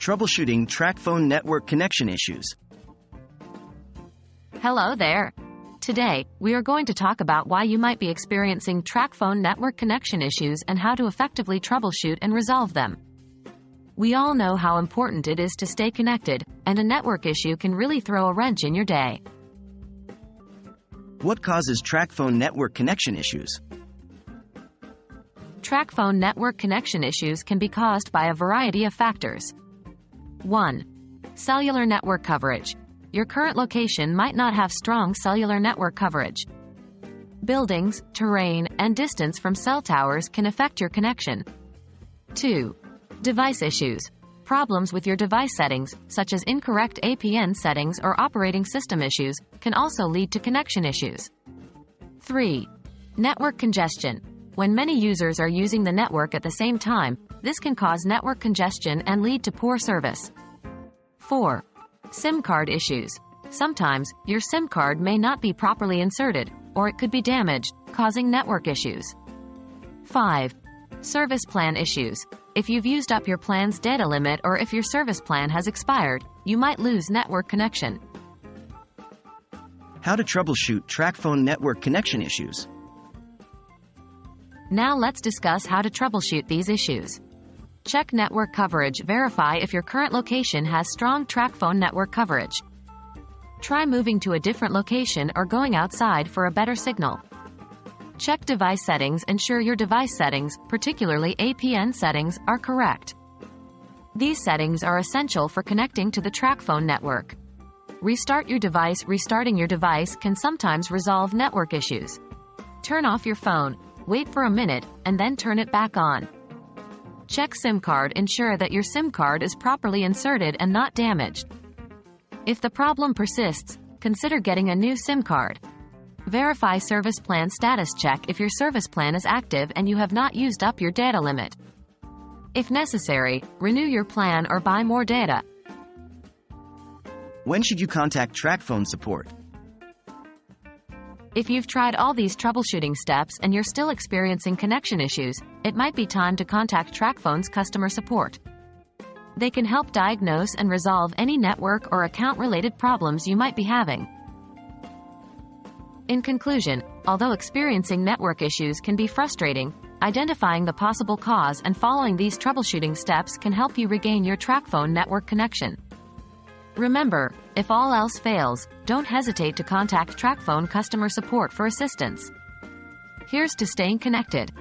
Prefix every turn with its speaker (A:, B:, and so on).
A: Troubleshooting Tracfone network connection issues.
B: Hello there. Today, we are going to talk about why you might be experiencing Tracfone network connection issues and how to effectively troubleshoot and resolve them. We all know how important it is to stay connected, and a network issue can really throw a wrench in your day.
A: What causes Tracfone network connection issues?
B: Tracfone network connection issues can be caused by a variety of factors. 1. Cellular network coverage. Your current location might not have strong cellular network coverage. Buildings, terrain, and distance from cell towers can affect your connection. 2. Device issues. Problems with your device settings, such as incorrect APN settings or operating system issues, can also lead to connection issues. 3. Network congestion. When many users are using the network at the same time, this can cause network congestion and lead to poor service. 4. SIM card issues. Sometimes, your SIM card may not be properly inserted, or it could be damaged, causing network issues. 5. Service plan issues. If you've used up your plan's data limit or if your service plan has expired, you might lose network connection.
A: How to troubleshoot Tracfone network connection issues.
B: Now let's discuss how to troubleshoot these issues. Check network coverage. Verify if your current location has strong Tracfone network coverage. Try moving to a different location or going outside for a better signal. Check device settings. Ensure your device settings, particularly APN settings, are correct. These settings are essential for connecting to the Tracfone network. Restart your device. Restarting your device can sometimes resolve network issues. Turn off your phone. Wait for a minute, and then turn it back on. Check SIM card. Ensure that your SIM card is properly inserted and not damaged. If the problem persists, consider getting a new SIM card. Verify service plan status. Check if your service plan is active and you have not used up your data limit. If necessary, renew your plan or buy more data.
A: When should you contact Tracfone support?
B: If you've tried all these troubleshooting steps and you're still experiencing connection issues, it might be time to contact Tracfone's customer support. They can help diagnose and resolve any network or account-related problems you might be having. In conclusion, although experiencing network issues can be frustrating, identifying the possible cause and following these troubleshooting steps can help you regain your Tracfone network connection. Remember, if all else fails, don't hesitate to contact Tracfone customer support for assistance. Here's to staying connected.